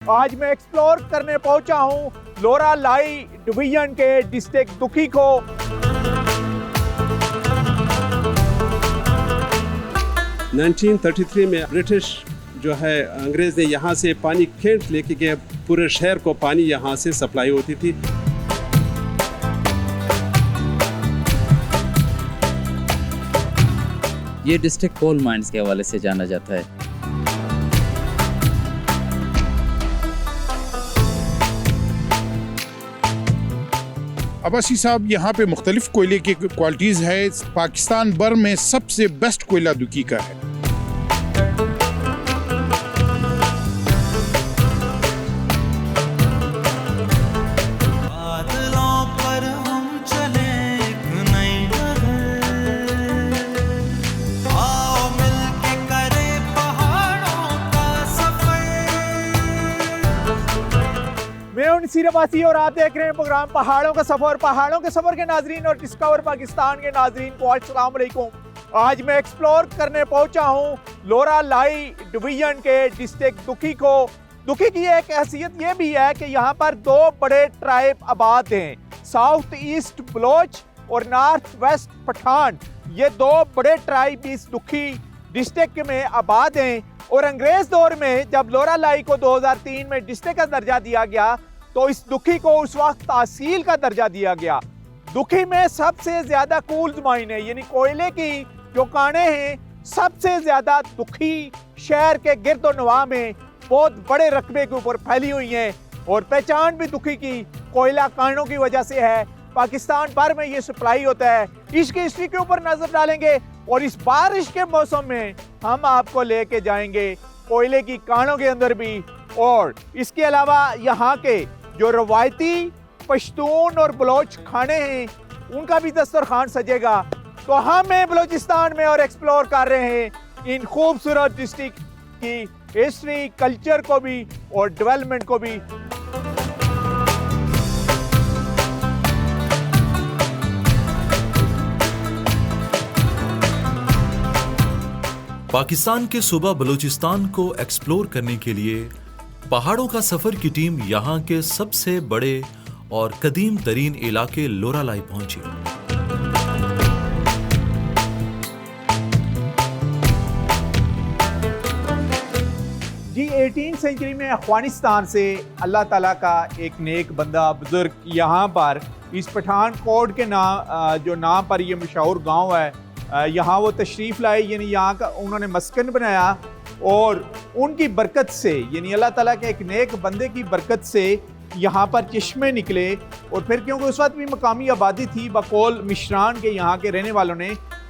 आज मैं एक्सप्लोर करने पहुंचा हूं लोरा लाई डिवीजन के डिस्ट्रिक्ट दुखी को। में ब्रिटिश जो है अंग्रेज ने यहाँ से पानी खेत लेके गए, पूरे शहर को पानी यहाँ से सप्लाई होती थी। ये डिस्ट्रिक्ट कोल माइंस के हवाले से जाना जाता है। अब्बासी साहब, यहाँ पे मुख्तलिफ कोयले की क्वालिटीज़ है। पाकिस्तान भर में सबसे बेस्ट कोयला दुखी का है। सीराबासी और आप देख रहे हैं प्रोग्राम पहाड़ों का सफर। पहाड़ों के सफर के नाजरीन और डिस्कवर पाकिस्तान के नाजरीन को अस्सलाम वालेकुम। आज मैं एक्सप्लोर करने पहुंचा हूं लोरा लाई डिवीजन के डिस्ट्रिक्ट दुखी को। दुखी की एक हैसियत ये भी है कि यहाँ पर दो बड़े ट्राइब आबाद हैं, साउथ ईस्ट बलोच और नॉर्थ वेस्ट पठान। ये दो बड़े ट्राइब इस दुखी डिस्ट्रिक्ट में आबाद हैं। और अंग्रेज दौर में जब लोरा लाई को 2003 में डिस्ट्रिक्ट का दर्जा दिया गया तो इस दुखी को उस वक्त तहसील का दर्जा दिया गया। दुखी में सबसे ज्यादा कूल्स माइन है, यानी कोयले की जो काने हैं सबसे ज्यादा दुखी शहर के गिरदो नवा में बहुत बड़े रकबे के ऊपर फैली हुई हैं। और पहचान भी दुखी की कोयला कानों की वजह से है। पाकिस्तान भर में ये सप्लाई होता है। इसकी हिस्ट्री के ऊपर नजर डालेंगे और इस बारिश के मौसम में हम आपको लेके जाएंगे कोयले की कानों के अंदर भी। और इसके अलावा यहाँ के जो रवायती पश्तून और बलोच खाने हैं उनका भी दस्तरखान सजेगा। तो हम हैं बलोचिस्तान में और एक्सप्लोर कर रहे हैं इन खूबसूरत डिस्ट्रिक्ट की हिस्ट्री, कल्चर को भी और डेवलपमेंट को भी। पाकिस्तान के सूबा बलूचिस्तान को एक्सप्लोर करने के लिए पहाड़ों का सफर की टीम यहाँ के सबसे बड़े और कदीम तरीन इलाके लोरा लाई पहुंची। जी 18वीं सेंचुरी में अफगानिस्तान से अल्लाह ताला का एक नेक बंदा बुजुर्ग यहाँ पर इस पठानकोट के जो नाम पर ये मशहूर गांव है, यहाँ वो तशरीफ़ लाए, यानी यहाँ का उन्होंने मस्कन बनाया। और उनकी बरकत से, यानी अल्लाह ताला के एक नेक बंदे की बरकत से यहाँ पर चश्मे निकले। और फिर क्योंकि उस वक्त भी मकामी आबादी थी बकौल मिश्रान के यहाँ के रहने वालों ने,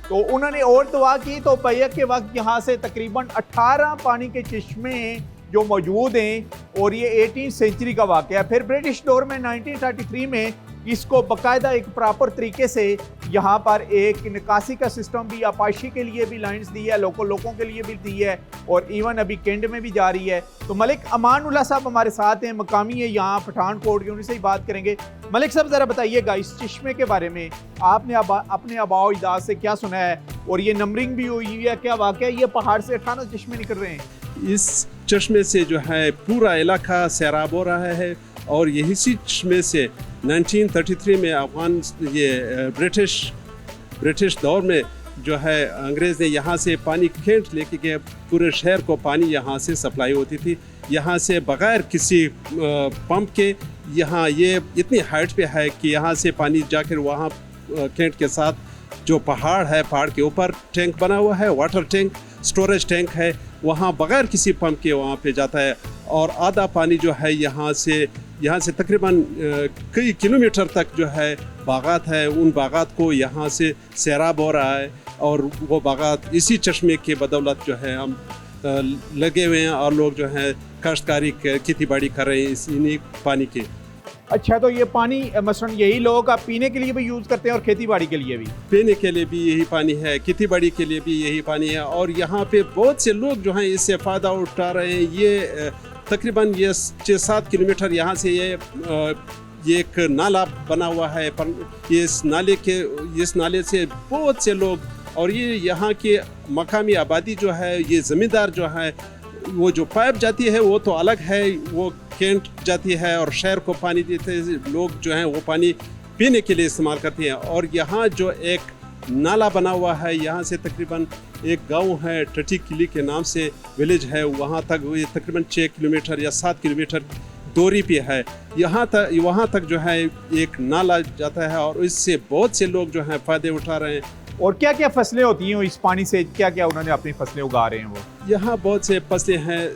तो उन्होंने और दुआ की तो पैक के वक्त यहाँ से तकरीबन 18 पानी के चश्मे जो मौजूद हैं। और ये 18वीं सेंचुरी का वाक़या। फिर ब्रिटिश दौर में 1933 में इसको बाकायदा एक प्रॉपर तरीके से यहाँ पर एक निकासी का सिस्टम भी, आपाशी के लिए भी लाइंस दी है, लोगों के लिए भी दी है और इवन अभी केंड में भी जा रही है। तो मलिक अमानुल्लाह साहब हमारे साथ हैं, मकामी है यहाँ पठानकोट के, उनसे ही बात करेंगे। मलिक साहब ज़रा बताइएगा इस चश्मे के बारे में, आपने अपने आबाओ अजदाद से क्या सुना है और ये नंबरिंग भी हुई है, क्या वाक़या ये पहाड़ से 18 चश्मे निकल रहे हैं? इस चश्मे से जो है पूरा इलाका सैराब हो रहा है। और यही चश्मे से 1933 में अफगान ब्रिटिश दौर में जो है अंग्रेज़ ने यहाँ से पानी खेत लेके गए, पूरे शहर को पानी यहाँ से सप्लाई होती थी। यहाँ से बग़ैर किसी पंप के यहाँ ये इतनी हाइट पे है कि यहाँ से पानी जाकर वहाँ खेत के साथ जो पहाड़ है, पहाड़ के ऊपर टैंक बना हुआ है, वाटर टैंक, स्टोरेज टैंक है, वहाँ बग़ैर किसी पंप के वहाँ पे जाता है। और आधा पानी जो है यहाँ से तकरीबन कई किलोमीटर तक जो है बागात है, उन बागात को यहाँ से सैराब हो रहा है। और वो बागात इसी चश्मे के बदौलत जो है हम लगे हुए हैं और लोग जो हैं काश्तकारी खेती बाड़ी कर रहे हैं इन्हीं पानी के। अच्छा, तो ये पानी मसलन यही लोग आप पीने के लिए भी यूज़ करते हैं और खेती बाड़ी के लिए भी? पीने के लिए भी यही पानी है, खेती बाड़ी के लिए भी यही पानी है। और यहाँ पे बहुत से लोग जो हैं इससे फ़ायदा उठा रहे हैं। ये तकरीबन ये 6-7 किलोमीटर यहाँ से ये एक नाला बना हुआ है, पर इस नाले से बहुत से लोग और ये यहाँ के मकामी आबादी जो है, ये ज़मींदार जो है, वो जो पाइप जाती है वो तो अलग है, वो कैंट जाती है और शहर को पानी देते हैं, लोग जो हैं वो पानी पीने के लिए इस्तेमाल करते हैं। और यहाँ जो एक नाला बना हुआ है, यहाँ से तकरीबन एक गांव है टटी किली के नाम से विलेज है, वहाँ तक ये तकरीबन 6 किलोमीटर या 7 किलोमीटर दूरी पे है। वहाँ तक जो है एक नाला जाता है और इससे बहुत से लोग जो हैं फ़ायदे उठा रहे हैं। और क्या क्या फसलें होती हैं इस पानी से, क्या क्या उन्होंने अपनी फसलें उगा रहे हैं वो? यहाँ बहुत से फसलें हैं।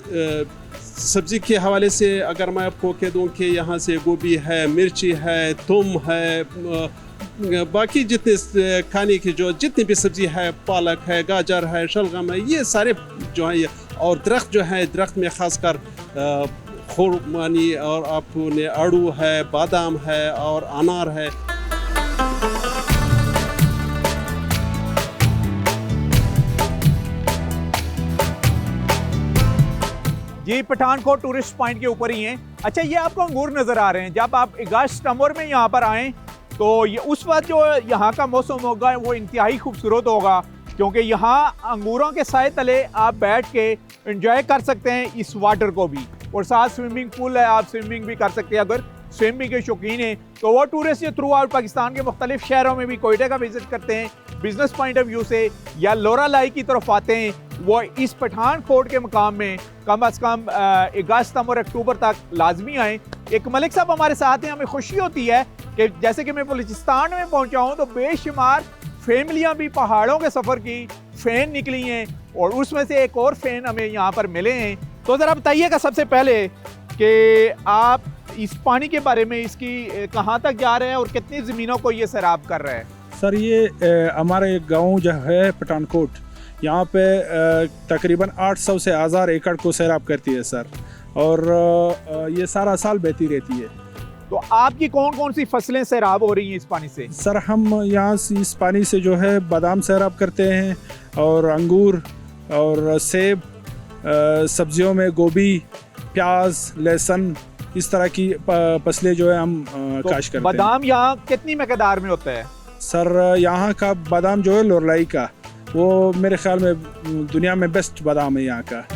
सब्जी के हवाले से अगर मैं आपको कह दूँ कि यहाँ से गोभी है, मिर्ची है, तुम है, बाकी जितने खाने की जो जितनी भी सब्जी है, पालक है, गाजर है, शलगम है, ये सारे जो है। और दरख्त जो है, दरख्त में खासकर खुरमानी और आपने आड़ू है, बादाम है और अनार है। ये पठानकोट टूरिस्ट पॉइंट के ऊपर ही हैं। अच्छा, ये आपको अंगूर नज़र आ रहे हैं। जब आप अगस्त सितंबर में यहाँ पर आएँ तो ये उस वक्त जो यहाँ का मौसम होगा वो इंतहाई खूबसूरत होगा, क्योंकि यहाँ अंगूरों के साए तले आप बैठ के एंजॉय कर सकते हैं इस वाटर को भी। और साथ स्विमिंग पूल है, आप स्विमिंग भी कर सकते हैं। अगर स्विमिंग के शौकीन हैं तो वो टूरिस्ट थ्रू आउट पाकिस्तान के मुख्तलिफ शहरों में भी कोयटा का विजिट करते हैं, बिजनेस पॉइंट ऑफ व्यू से, या लोरा लाई की तरफ आते हैं, वो इस पठानकोट के मकाम में कम अज़ कम अगस्त सितंबर अक्टूबर तक लाजमी आएँ। एक मलिक साहब हमारे साथ हैं, हमें खुशी होती है कि जैसे कि मैं बलूचिस्तान में पहुंचा हूं तो बेशुमार फैमिलियां भी पहाड़ों के सफ़र की फ़ैन निकली हैं और उसमें से एक और फ़ैन हमें यहाँ पर मिले हैं। तो ज़रा बताइएगा सबसे पहले कि आप इस पानी के बारे में, इसकी कहाँ तक जा रहे हैं और कितनी ज़मीनों को ये सैराब कर रहे हैं? सर, ये हमारा एक गांव जो है पठानकोट, यहाँ पे तकरीबन 800 से 1000 एकड़ को सैराब करती है सर, और ये सारा साल बहती रहती है। तो आपकी कौन कौन सी फसलें सैराब हो रही हैं इस पानी से? सर, हम यहाँ से इस पानी से जो है बादाम सैराब करते हैं और अंगूर और सेब, सब्जियों में गोभी, प्याज, लहसुन, इस तरह की फसलें जो है हम काश करते हैं। बादाम यहाँ कितनी मकदार में होता है? सर, यहाँ का बादाम जो है लोरलाई का, वो मेरे ख्याल में दुनिया में बेस्ट बादाम है यहाँ का।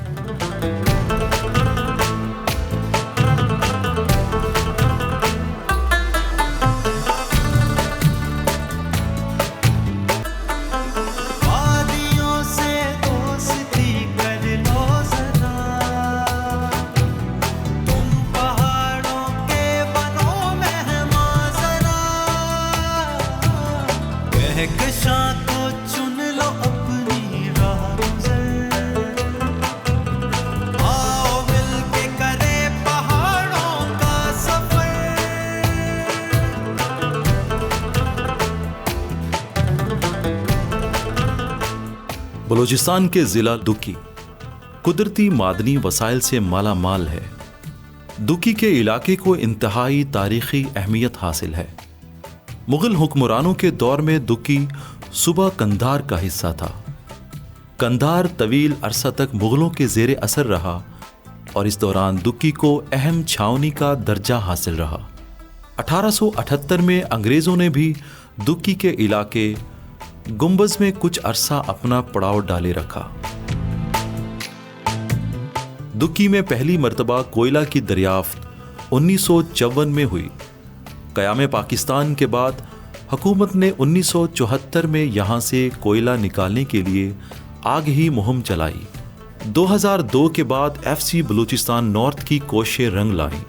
बलूचिस्तान के ज़िला दुकी कुदरती मादनी वसाइल से माला माल है। दुकी के इलाके को इंतहाई तारीखी अहमियत हासिल है। मुग़ल हुक्मरानों के दौर में दुकी सूबा कंधार का हिस्सा था। कंधार तवील अरसा तक मुग़लों के ज़ेरे असर रहा और इस दौरान दुकी को अहम छावनी का दर्जा हासिल रहा। 1878 में अंग्रेज़ों ने भी दुकी के इलाके गुंबज में कुछ अरसा अपना पड़ाव डाले रखा। दुकी में पहली मर्तबा कोयला की दरियाफ्त 1954 में हुई। क़याम पाकिस्तान के बाद हुकूमत ने 1974 में यहाँ से कोयला निकालने के लिए आग ही मुहिम चलाई। 2002 के बाद FC बलूचिस्तान नॉर्थ की कोशिशें रंग लाई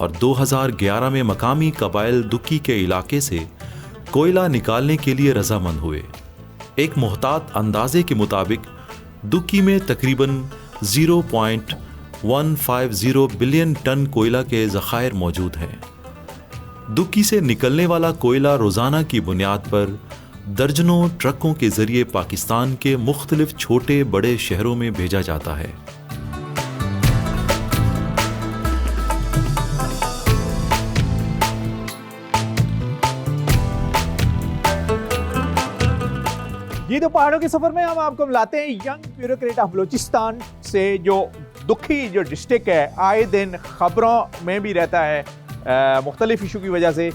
और 2011 में मकामी कबाइल दुकी के इलाके से कोयला निकालने के लिए रजामंद हुए। एक मुहतात अंदाजे के मुताबिक दुकी में तकरीबन 0.150 बिलियन टन कोयला के ज़खायर मौजूद हैं। दुकी से निकलने वाला कोयला रोज़ाना की बुनियाद पर दर्जनों ट्रकों के ज़रिए पाकिस्तान के मुख्तलिफ छोटे बड़े शहरों में भेजा जाता है। ये तो पहाड़ों के सफर में हम आपको मिलाते हैं यंग ब्यूरोक्रेट ऑफ बलूचिस्तान से, जो दुखी जो डिस्ट्रिक्ट है आए दिन खबरों में भी रहता है मुख्तलिफ इशू की वजह से,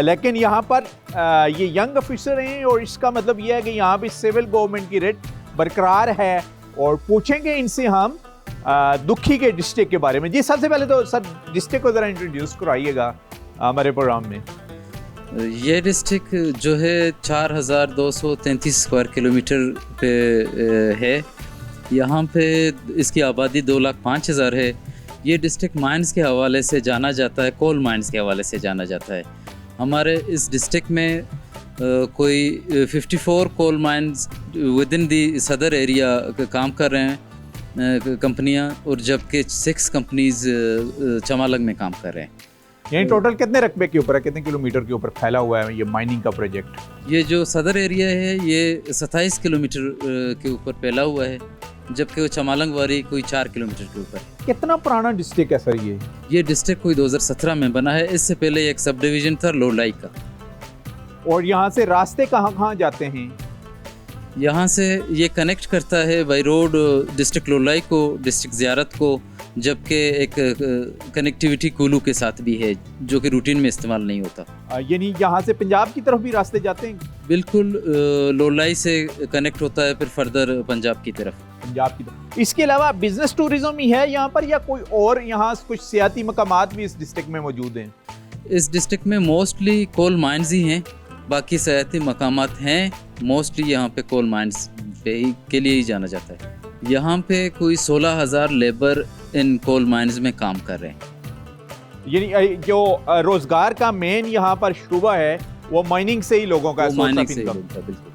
लेकिन यहाँ पर ये यंग ऑफिसर हैं और इसका मतलब ये है कि यहाँ भी सिविल गवर्नमेंट की रेट बरकरार है। और पूछेंगे इनसे हम दुखी के डिस्ट्रिक्ट के बारे में। जी सबसे पहले तो सर डिस्ट्रिक्ट को ज़रा इंट्रोड्यूस कराइएगा हमारे प्रोग्राम में। ये डिस्ट्रिक्ट जो है 4233 स्क्वायर किलोमीटर पे है। यहाँ पे इसकी आबादी 2,05,000 है। ये डिस्ट्रिक्ट माइंस के हवाले से जाना जाता है, कोल माइंस के हवाले से जाना जाता है। हमारे इस डिस्ट्रिक्ट में कोई 54 कोल माइंस विद इन दी सदर एरिया काम कर रहे हैं कंपनियां, और जबकि 6 कंपनीज चमालंग में काम कर रहे हैं। यानी टोटल कितने रकबे के ऊपर है, कितने किलोमीटर के ऊपर फैला हुआ है ये माइनिंग का प्रोजेक्ट? ये जो सदर एरिया है ये 27 किलोमीटर के ऊपर फैला हुआ है, जबकि वो चमालंग वारी कोई 4 किलोमीटर के ऊपर है। कितना पुराना डिस्ट्रिक्ट है सर ये? ये डिस्ट्रिक्ट कोई 2017 में बना है। इससे पहले एक सब डिवीज़न था लोलाई का। और यहाँ से रास्ते कहाँ कहाँ जाते हैं? यहाँ से ये कनेक्ट करता है बाई रोड डिस्ट्रिक्ट लोलाई को डिस्ट्रिक्ट ज़ियारत को, जबकि एक कनेक्टिविटी कुल्लू के साथ भी है जो कि रूटीन में इस्तेमाल नहीं होता। यानी यहाँ से पंजाब की तरफ भी रास्ते जाते हैं? बिल्कुल, लोलाई से कनेक्ट होता है फिर फर्दर पंजाब की तरफ। पंजाब की तरफ। इसके अलावा बिजनेस टूरिज्म ही है यहाँ पर, या कोई और यहाँ कुछ सियाती मकामात भी इस डिस्ट्रिक्ट में मौजूद हैं? इस डिस्ट्रिक्ट में मोस्टली कोल माइंस ही हैं, बाकी सियाती मकामात हैं। मोस्टली यहाँ पे कोल माइंस के लिए ही जाना जाता है। यहाँ पे कोई 16,000 लेबर इन कोल माइंस में काम कर रहे हैं। यानी जो रोजगार का मेन यहाँ पर शुबा है वो माइनिंग से ही लोगों का सोर्स ऑफ इनकम। बिल्कुल।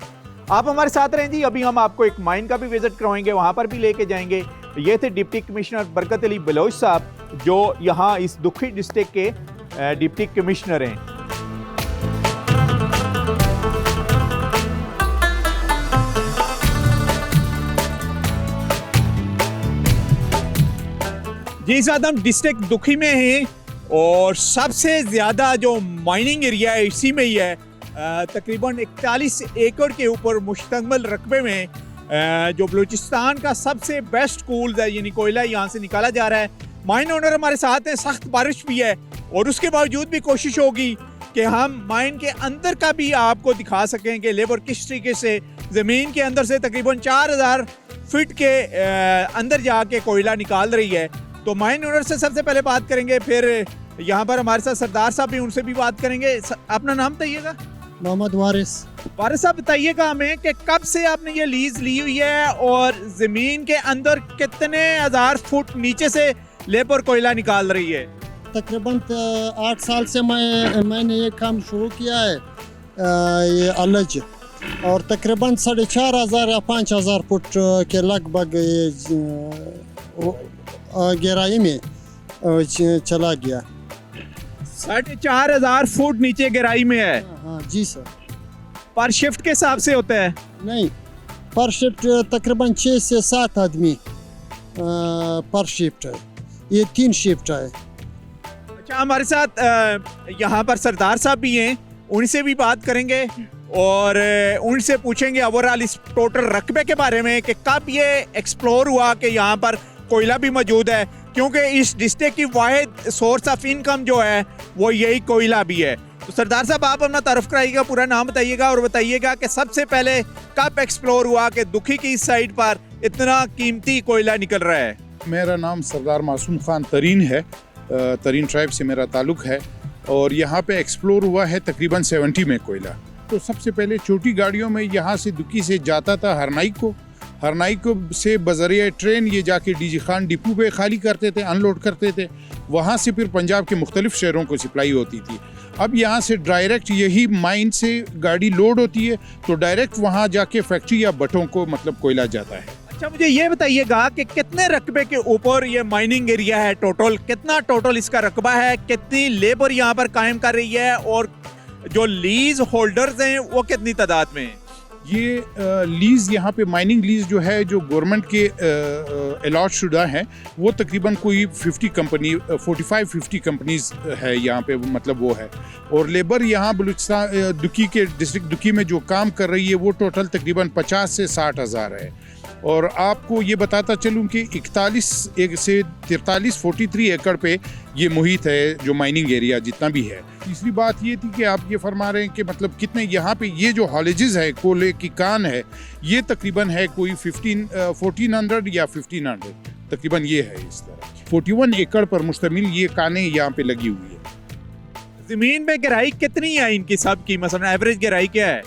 आप हमारे साथ रहें जी, अभी हम आपको एक माइन का भी विजिट करवाएंगे, वहाँ पर भी लेके जाएंगे। ये थे deputy commissioner Barkat Ali Bloch साहब, जो यहाँ इस दुखी डिस्ट्रिक्ट के डिप्टी कमिश्नर हैं। जी साथ हम डिस्ट्रिक्ट दुखी में हैं और सबसे ज़्यादा जो माइनिंग एरिया है इसी में ही है। तकरीबन 41 एकड़ के ऊपर मुश्तमिल रकबे में जो बलूचिस्तान का सबसे बेस्ट कूल है, यानी कोयला यहाँ से निकाला जा रहा है। माइन ओनर हमारे साथ हैं, सख्त बारिश भी है और उसके बावजूद भी कोशिश होगी कि हम माइन के अंदर का भी आपको दिखा सकें कि लेबर किस तरीके से ज़मीन के अंदर से तकरीबन 4000 फीट के अंदर जाके कोयला निकाल रही है। तो माइन ओनर से सबसे पहले बात करेंगे, फिर यहाँ पर हमारे साथ सरदार साहब भी, उनसे भी बात करेंगे। अपना नाम बताइएगा। मोहम्मद वारिस। वारिस साहब बताइएगा हमें कि कब से आपने ये लीज ली हुई है और ज़मीन के अंदर कितने हज़ार फुट नीचे से लेबर कोयला निकाल रही है? तकरीबन 8 साल से मैंने ये काम शुरू किया है, ये अलज, और तकरीबन 4,500 या 5,000 फुट के लगभग गहराई में चला गया। 4,500 फुट नीचे गहराई में है? हाँ जी सर। पर शिफ्ट के हिसाब से होता है? नहीं, पर शिफ्ट तकरीबन 6 से 7 आदमी पर शिफ्ट है, ये 3 शिफ्ट है। अच्छा, हमारे साथ यहाँ पर सरदार साहब भी हैं, उनसे भी बात करेंगे और उनसे पूछेंगे ओवरऑल इस टोटल रकबे के बारे में कि कब ये एक्सप्लोर हुआ कि यहाँ पर कोयला भी मौजूद है, क्योंकि इस डिस्ट्रिक्ट की वाहिद सोर्स ऑफ इनकम जो है वो यही कोयला भी है। तो सरदार साहब आप अपना तारुफ कराइएगा, पूरा नाम बताइएगा और बताइएगा कि सबसे पहले कब एक्सप्लोर हुआ कि दुखी की इस साइड पर इतना कीमती कोयला निकल रहा है? मेरा नाम सरदार मासूम खान तरीन है, तरीन ट्राइब से मेरा ताल्लुक़ है और यहाँ पे एक्सप्लोर हुआ है तकरीबन 70 में कोयला। तो सबसे पहले छोटी गाड़ियों में यहाँ से दुखी से जाता था हरनाई को से बजरिया ट्रेन ये जाके डीजी खान डिपो पे खाली करते थे, अनलोड करते थे, वहाँ से फिर पंजाब के मुख्तलिफ शहरों को सप्लाई होती थी। अब यहाँ से डायरेक्ट यही माइन से गाड़ी लोड होती है तो डायरेक्ट वहाँ जाके फैक्ट्री या भट्टों को मतलब कोयला जाता है। अच्छा, मुझे ये बताइएगा कि कितने रकबे के ऊपर ये माइनिंग एरिया है? कितना टोटल इसका रकबा है? कितनी लेबर यहाँ पर कायम कर रही है और जो लीज होल्डर्स हैं वो कितनी तादाद में हैं? ये लीज़ यहाँ पे माइनिंग लीज़ जो है जो गवर्नमेंट के अलॉट शुदा है वो तकरीबन कोई 45-50 कंपनीज है यहाँ पे, मतलब वो है। और लेबर यहाँ बलूचिस्तान दुखी के डिस्ट्रिक्ट दुखी में जो काम कर रही है वो टोटल तकरीबन 50 से 60 हज़ार है। और आपको ये बताता चलूँ कि 41 से 43 एकड़ पे ये मुहित है जो माइनिंग एरिया जितना भी है। तीसरी बात ये थी कि आप ये फरमा रहे हैं कि मतलब कितने यहाँ पे ये जो हॉलेजेस है कोयले की कान है ये तकरीबन है कोई 1400 या 1500 तकरीबन ये है इस तरह। 41 एकड़ पर मुश्तमिल ये कानें यहाँ पे लगी हुई है। जमीन में गहराई कितनी है इनकी सब की, मतलब एवरेज गहराई क्या है?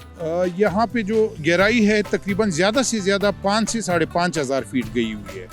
यहाँ पे जो गहराई है तकरीबन ज़्यादा से ज़्यादा 5 से 5,500 फीट गई हुई है,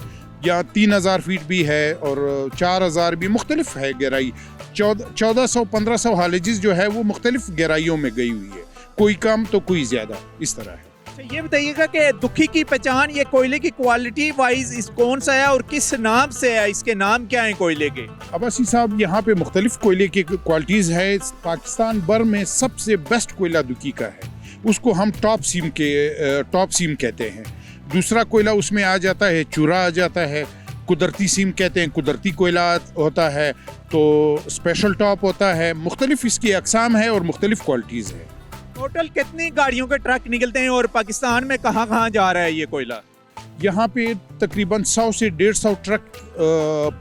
या 3,000 फीट भी है और 4,000 भी, मुख्तलिफ है गहराई। 1400-1500 हालेजिस जो है वो मुख्तलिफ गहराइयों में गई हुई है, कोई कम तो कोई ज़्यादा, इस तरह है। अच्छा, ये बताइएगा कि दुखी की पहचान, ये कोयले की क्वालिटी वाइज इस कौन सा है और किस नाम से है, इसके नाम क्या है कोयले के? अब्बासी साहब, यहाँ पे मुख्तलिफ कोयले की क्वालिटीज़ है। पाकिस्तान भर में सबसे बेस्ट कोयला दुखी का है, उसको हम टॉप सीम कहते हैं। दूसरा कोयला उसमें आ जाता है, चूरा आ जाता है, कुदरती सीम कहते हैं, कुदरती कोयला होता है, तो स्पेशल टॉप होता है। मुख्तलिफ इसकी अकसाम है और मुख्तलिफ क्वालिटीज़ है। टोटल कितनी गाड़ियों के ट्रक निकलते हैं और पाकिस्तान में कहाँ कहाँ जा रहा है ये कोयला? यहाँ पे तकरीबन 100 से 150 ट्रक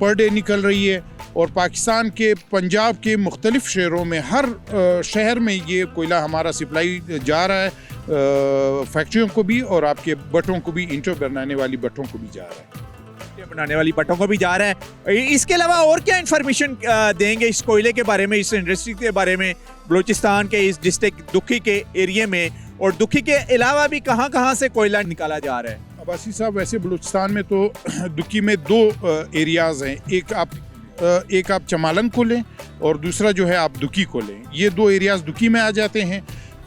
पर डे निकल रही है, और पाकिस्तान के पंजाब के मुख्तलिफ शहरों में हर शहर में ये कोयला हमारा सप्लाई जा रहा है, फैक्ट्रियों को भी और आपके भट्टों को भी, ईंटों बनाने वाली भट्टों को भी जा रहा है, बनाने वाली भट्टों को भी जा रहा है। इसके अलावा और क्या इन्फॉर्मेशन देंगे इस कोयले के बारे में, इस इंडस्ट्री के बारे में, बलूचिस्तान के इस डिस्ट्रिक्ट दुखी के एरिया में, और दुखी के अलावा भी कहाँ कहाँ से कोयला निकाला जा रहा है? अब्बासी साहब, वैसे बलूचिस्तान में तो दुखी में 2 एरियाज़ हैं, एक आप चमालंग को लें और दूसरा जो है आप दुखी को लें। ये 2 एरियाज़ दुखी में आ जाते हैं।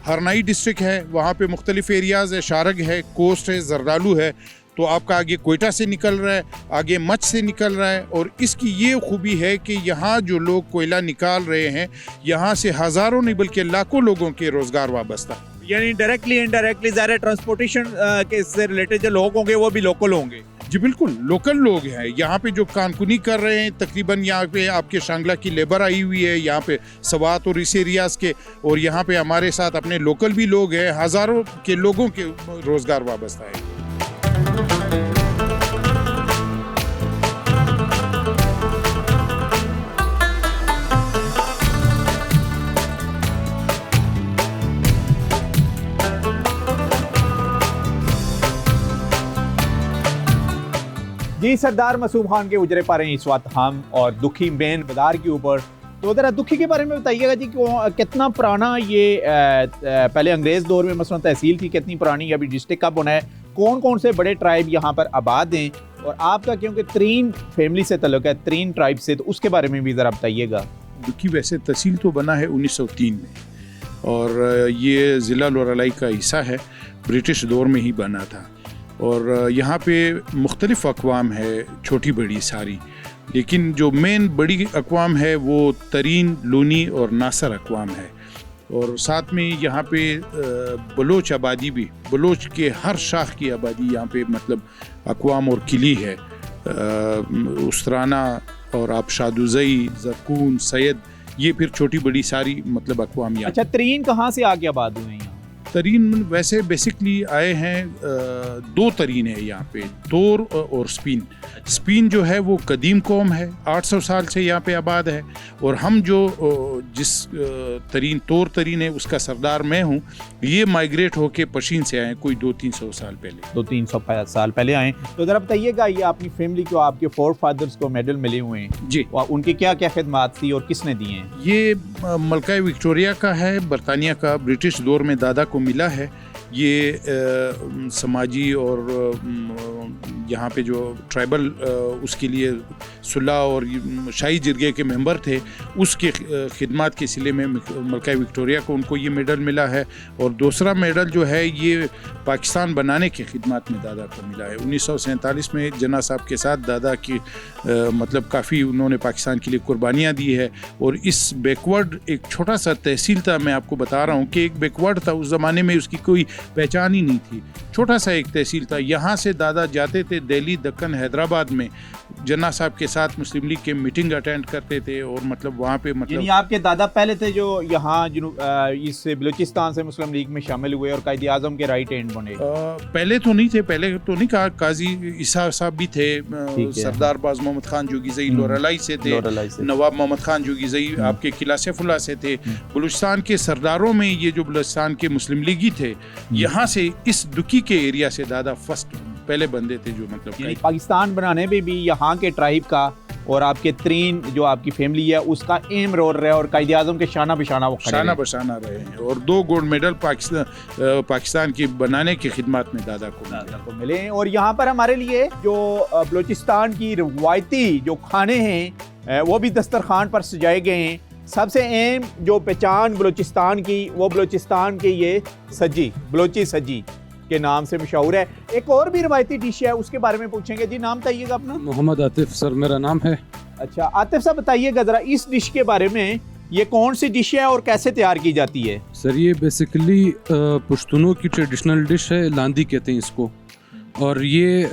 हरनाई डिस्ट्रिक्ट है, वहाँ पे मुख्तलिफ एरियाज़ है, शारग है, कोस्ट है, जरदालू है, तो आपका आगे कोयटा से निकल रहा है, आगे मच से निकल रहा है। और इसकी ये खूबी है कि यहाँ जो लोग कोयला निकाल रहे हैं, यहाँ से हज़ारों नहीं बल्कि लाखों लोगों के रोज़गार वाबस्ता है। यानी डायरेक्टली इनडायरेक्टली ज़ाहिर ट्रांसपोर्टेशन के से रिलेटेड जो लोग होंगे वो भी लोकल होंगे? जी बिल्कुल, लोकल लोग हैं यहाँ पे जो कानकुनी कर रहे हैं। तकरीबन यहाँ पे आपके शांगला की लेबर आई हुई है, यहाँ पे सवात और इस एरियाज़ के, और यहाँ पे हमारे साथ अपने लोकल भी लोग हैं। हज़ारों के लोगों के रोज़गार वाबस्ता है। जी, सरदार मासूम खान के उजरे पर हैं इस वक्त हम, और दुखी मेन बाजार के ऊपर। तो ज़रा दुखी के बारे में बताइएगा जी, कितना पुराना ये पहले अंग्रेज़ दौर में मसलन तहसील थी, कितनी पुरानी अभी डिस्ट्रिक्ट कब बना है, कौन कौन से बड़े ट्राइब यहाँ पर आबाद हैं, और आपका क्योंकि 3 फैमिली से तल्लुक़ है, 3 ट्राइब से, तो उसके बारे में भी ज़रा बताइएगा। दुखी वैसे तहसील तो बना है 1903 में, और ये ज़िला लोरालाई का हिस्सा है, ब्रिटिश दौर में ही बना था। और यहाँ पे मुख्तलिफ अक़वाम है, छोटी बड़ी सारी, लेकिन जो मेन बड़ी अक़वाम है वो तरीन, लूनी और नासर अक़वाम है। और साथ में यहाँ पे बलोच आबादी भी, बलोच के हर शाख की आबादी यहाँ पे मतलब अक़वाम और किली है। उस्तराना और आप शादुज़ई, ज़रकून, सैयद, ये फिर छोटी बड़ी सारी मतलब अक़वाम यहाँ। अच्छा, तरीन कहाँ से आके आबाद हुए हैं यहाँ? तरीन वैसे बेसिकली आए हैं, 2 तरीन है यहाँ पे, तोर और स्पीन। स्पीन जो है वो कदीम कौम है, 800 साल से यहाँ पे आबाद है, और हम जो जिस तरीन तोर तरीन है उसका सरदार मैं हूँ। ये माइग्रेट होके पशीन से आए कोई 200-300 साल पहले, 200-300 साल पहले आए। तो ज़रा बताइएगा, ये अपनी फैमिली को, आपके फोर फादर्स को मेडल मिले हुए हैं जी, और उनकी क्या क्या खिदमात थी और किसने दिए हैं? ये मलका विक्टोरिया का है, बरतानिया का, ब्रिटिश दौर में दादा को मिला है। ये समाजी और यहाँ पे जो ट्राइबल उसके लिए सुलह और शाही जिरगे के मेंबर थे, उसके खिदमत के सिले में मलका विक्टोरिया को उनको ये मेडल मिला है। और दूसरा मेडल जो है ये पाकिस्तान बनाने की खिदमत में दादा को मिला है। 1947 में जना साहब के साथ दादा की मतलब काफ़ी उन्होंने पाकिस्तान के लिए कुर्बानियाँ दी है। और इस बैकवर्ड एक छोटा सा तहसील था, मैं आपको बता रहा हूँ कि एक बैकवर्ड था, उस ज़माने में उसकी कोई पहचान ही नहीं थी, छोटा सा एक तहसील था। यहाँ से दादा जाते थे दिल्ली, दक्कन, हैदराबाद में जना साहब के साथ मुस्लिम लीग के मीटिंग अटेंड करते थे। और मतलब वहाँ पे मतलब आपके दादा पहले थे जो यहाँ इस बलूचिस्तान से मुस्लिम लीग में शामिल हुए और कायद आज़म के राइट हैंड बने? पहले तो नहीं थे, पहले तो नहीं कहा। काजी ईसा साहब भी थे, सरदार बाज मोहम्मद खान जोगीज़ई लोरालाई से थे, नवाब मोहम्मद खान जोगीज़ई आपके किला सैफुल्लाह से थे। बलूचिस्तान के सरदारों में ये जो बलूचिस्तान के मुस्लिम लीगी थे, यहाँ से इस दुकी के एरिया से दादा फर्स्ट पहले बंदे थे जो मतलब यानी पाकिस्तान बनाने में भी यहाँ के ट्राइब का और आपके तरीन जो आपकी फैमिली है उसका एम रोल रहा है और कायदे आज़म के शाना बिशाना वो खड़े शाना रहे। बशाना रहे हैं और 2 गोल्ड मेडल पाकिस्तान की बनाने की खिदमत में दादा को मिले। और यहाँ पर हमारे लिए जो बलूचिस्तान की रवायती जो खाने हैं वो भी दस्तरखान पर सजाए गए हैं। सबसे अहम जो पहचान बलूचिस्तान की वो बलूचिस्तान के ये सज्जी बलोची सज्जी के नाम से मशहूर है। एक और भी रवायती डिश है उसके बारे में पूछेंगे। जी नाम बताइएगा अपना। मोहम्मद आतिफ सर मेरा नाम है। अच्छा आतिफ साहब बताइएगा ज़रा इस डिश के बारे में, ये कौन सी डिश है और कैसे तैयार की जाती है? सर ये बेसिकली पश्तूनों की ट्रेडिशनल डिश है, लांदी कहते हैं इसको। और ये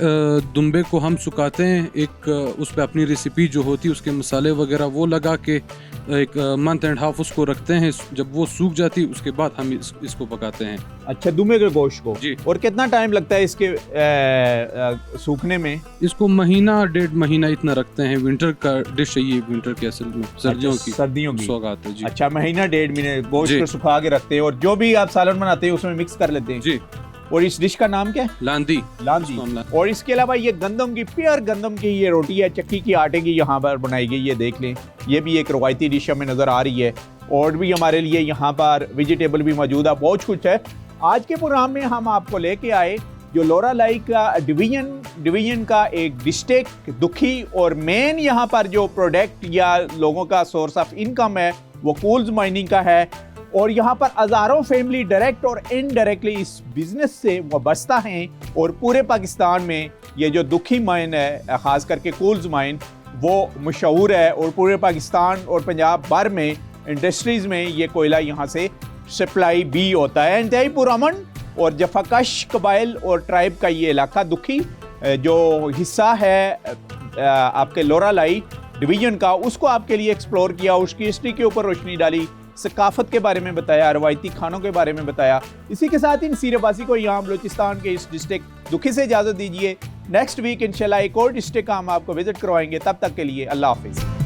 दुम्बे को हम सुखाते हैं, एक उस पर अपनी रेसिपी जो होती है उसके मसाले वगैरह वो लगा के एक मंथ एंड हाफ उसको रखते हैं। जब वो सूख जाती है उसके बाद हम इसको पकाते हैं। अच्छा दुम्बे के गोश्त को जी। और कितना टाइम लगता है इसके सूखने में? इसको महीना 1.5 महीना इतना रखते हैं। विंटर का डिश है ये, विंटर के असल में सर्दियों की सौगात है जी। अच्छा महीना 1.5 महीने गोश्त को सुखा के रखते हैं और जो भी आप सालन बनाते हैं उसमें मिक्स कर लेते हैं जी। और इस डिश का नाम क्या है? लांदी। और इसके अलावा ये गंदम की प्योर गंदम की ये रोटी है, चक्की की आटे की यहाँ पर बनाई गई है, देख लें। ये भी एक रवायती डिश हमें नज़र आ रही है और भी हमारे लिए यहाँ पर वेजिटेबल भी मौजूद है, बहुत कुछ है। आज के प्रोग्राम में हम आपको लेके आए जो लोरालाई का डिवीजन का एक डिस्ट्रिक्ट दुखी और मेन यहाँ पर जो प्रोडक्ट या लोगों का सोर्स ऑफ इनकम है वो कोल्स माइनिंग का है। और यहाँ पर हज़ारों फैमिली डायरेक्ट और इनडायरेक्टली इस बिजनेस से वाबस्ता हैं और पूरे पाकिस्तान में ये जो दुखी माइन है ख़ास करके कोल्स माइन वो मशहूर है और पूरे पाकिस्तान और पंजाब भर में इंडस्ट्रीज़ में ये कोयला यहाँ से सप्लाई भी होता है। इंतहाई पुरअमन और जफाकश कबाइल और ट्राइब का ये इलाका दुखी जो हिस्सा है आपके लोरालाई डिवीजन का, उसको आपके लिए एक्सप्लोर किया, उसकी हिस्ट्री के ऊपर रोशनी डाली, सकाफत के बारे में बताया, रवायती खानों के बारे में बताया। इसी के साथ इन सीरबासी को यहाँ बलूचिस्तान के इस डिस्ट्रिक्ट दुखी से इजाज़त दीजिए। नेक्स्ट वीक इंशाल्लाह एक और डिस्ट्रिक्ट का हम आपको विजिट करवाएंगे। तब तक के लिए अल्लाह हाफिज़।